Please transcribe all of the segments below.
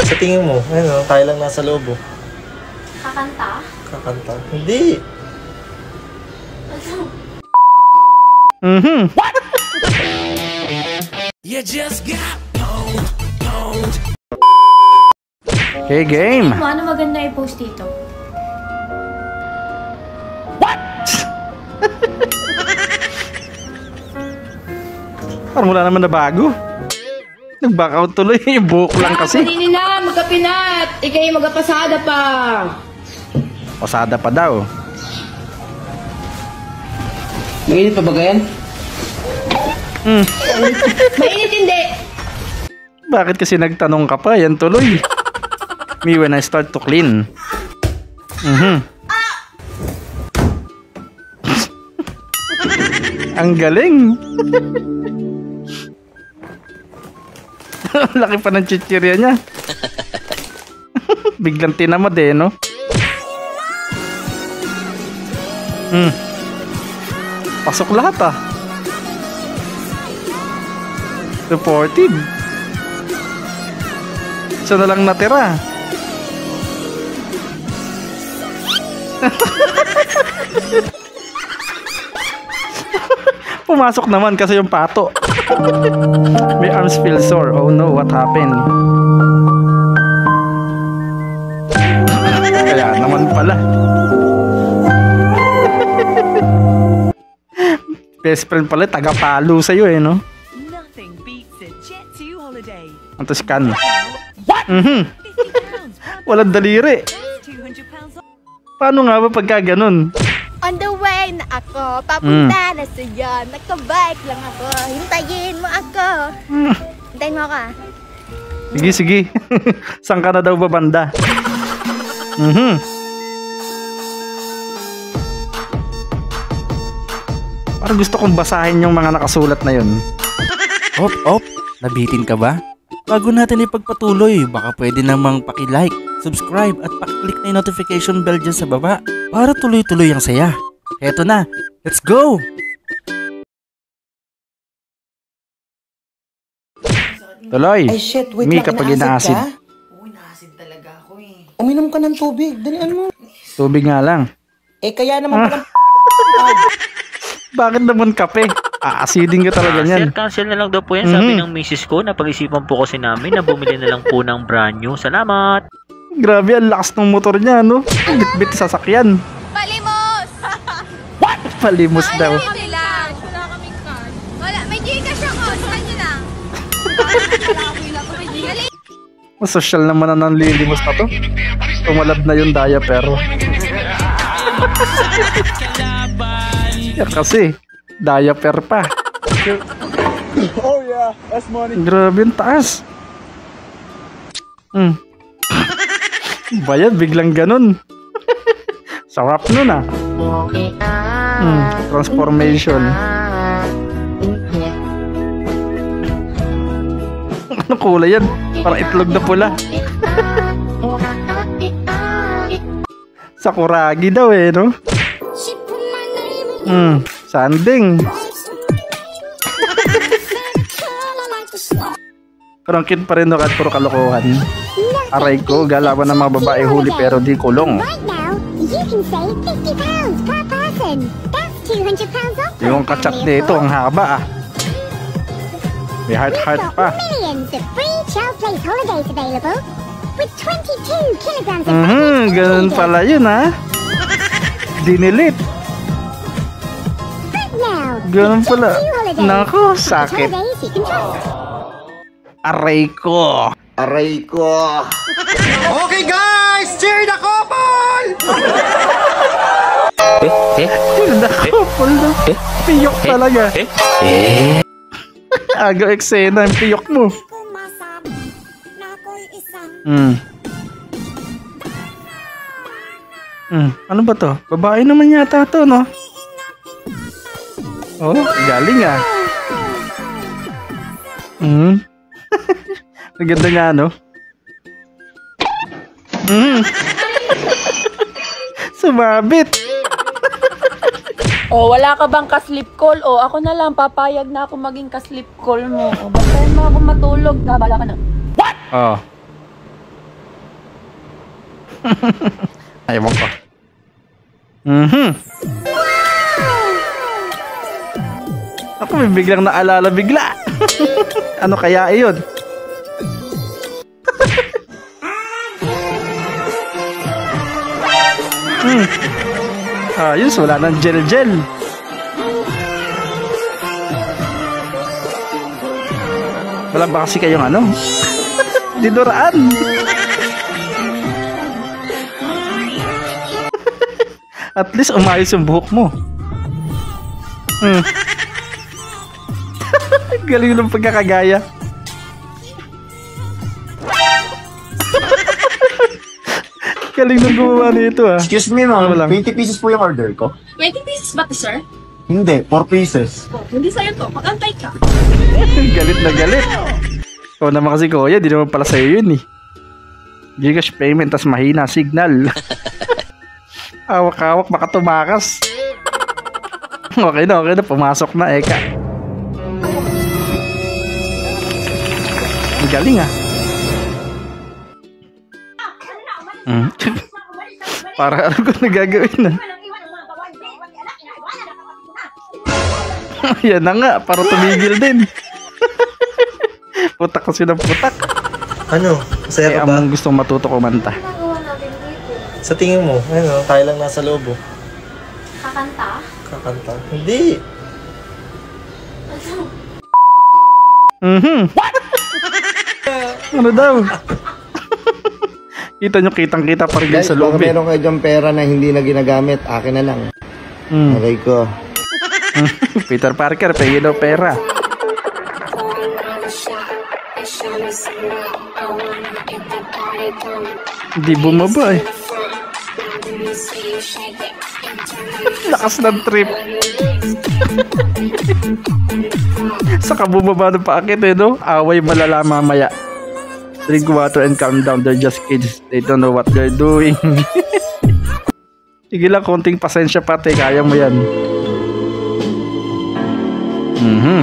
Sa tingin mo, ano, tayo lang nasa loob, oh. Kakanta? Kakanta? Hindi. What? You just got pwned. Okay, game. Ano maganda i-post dito? What? Parang wala naman na bago. Nag-back out tuloy. Yung buhok lang kasi. Kanini na, magkapinat. Ikay magkapasada pa. Pasada pa daw. Mainit pa ba yan? Mainit hindi. Bakit kasi nagtanong ka pa? Yan tuloy. Me when I start to clean. Ang galing. Laki pa ng chichirya niya. Biglang tinamad eh, no? Pasok lahat ah. Supportive. Isa na lang natira. Pumasok naman kasi yung pato. My arms feel sore. Oh no, what happened? Kaya naman pala. Best friend pala, taga-palo sa'yo eh, no? Ang scan. What? Walang daliri. Paano nga ba pagka ganun? On the way na ako, papunta na sa'yo. Nagka-bike lang ako. Hintayin mo ako. Hintayin mo ako ah. Sige, sige. Saan ka na daw ba banda? Parang gusto kong basahin yung mga nakasulat na yun. Op, nabitin ka ba? Bago natin ipagpatuloy, baka pwede namang paki-like, subscribe at paki-click na yung notification bell dyan sa baba para tuloy-tuloy ang saya. Heto na, let's go! Tuloy! Ay shit, wait Mi, lang, kapag inaasid inaasid. Uy, naasid talaga ako eh. Uminom ka ng tubig, dalian mo. Tubig nga lang. Eh kaya naman palang Bakit naman kape? Aasidin ka talaga niyan. Sir, cancel na lang daw po yan. Sabi ng misis ko, napag-isipan po kasi namin na bumili na lang po ng brand new. Salamat! Grabe, ang lakas ng motor niya, no? Bit-bit sasakyan. Palimos! What? Palimos daw. Kami lang. Wala kaming card. Wala, may Gcash ako. Sa kanya lang. Mas social naman na ng lilimos na to. Tumalab na yung diaper. Yeah, kasi diaper pa. Oh yeah, that's money. Grabe yung taas. Bayan, biglang ganun. Sarap nun ah. Transformation. Ano kulay yan? Parang itlog na pula. Sakuragi daw eh, no? Sanding. Pero ang cute pa rin no, kahit puro kalokohan. Aray ko, galawan ng mga babae huli pero di kulong. Yung kachat nito, ang haba ah. May heart pa. Ganun pala yun ha. Dinilit. Ganun pala. Naku, sakit. Aray ko. Aray ko. Okay guys, cheer the couple! The couple na. Piyok talaga. Agaw eksena yung piyok mo. Ano ba to? Babae naman yata to, no? Oh, galing ah. Ang ganda nga, no? Sumabit. O, wala ka bang ka-sleep call? O, ako na lang, papayag na ako maging ka-sleep call mo. O, bantayan mo ako matulog. Bala ka na. Oh. Ayaw ko. Ako may biglang naalala bigla. Ano kaya iyon? Ayos, wala nang gel-gel. Wala ba kasi kayong ano? Dinuraan. At least umayos yung buhok mo. Galing ng pagkakagaya. Galing ng gumawa nito ah. Excuse me, ma'am. 20 pieces po yung order ko. 20 pieces ba to, sir? Hindi, 4 pieces. O, hindi sa'yo to. Magantay ka. Galit na galit. Ikaw naman kasi kuya, di naman pala sa'yo yun eh. Gcash payment, tas mahina signal. Awak-awak, baka tumakas. Okay na, pumasok na, eka. Ang galing ah. Para ano ko nagagawin na. Yan na nga, para tumigil din. Putak kasi ng putak. Ano? Masaya ka ba? Ang gustong matuto kumanta. Sa tingin mo, ano, tayo lang nasa loob oh. Kakanta? Kakanta? Hindi. Ano daw? Kita nyo, kitang-kita pa rin Guys, sa loob baka eh. meron kayo dyan pera na hindi na ginagamit. Akin na lang. Aray ko. Peter Parker, pahingin daw pera. Hindi bumaba eh. Lakas ng trip. Saka bumaba ng paakit eh, no? Away malala mamaya. Drink water and calm down. They're just kids. They don't know what they're doing. Sige lang, konting pasensya pati. Kaya mo yan.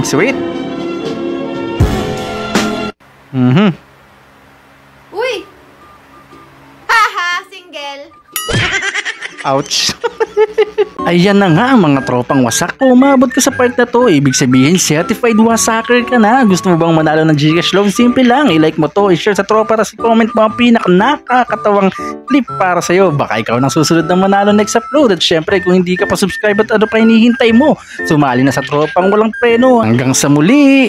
Sweet. Uy! Haha, single. Ouch. Ayan na nga mga tropang wasak. Kung umabot ka sa part na to, ibig sabihin certified wasaker ka na. Gusto mo bang manalo ng Gcash Love? Simple lang, i-like mo to, i-share sa tropa, tapos i-comment mo ang nakakatawang clip para sa'yo. Baka ikaw nang susunod na manalo next upload. At syempre kung hindi ka pa subscribe at ano pa hinihintay mo, sumali na sa tropang walang preno. Hanggang sa muli.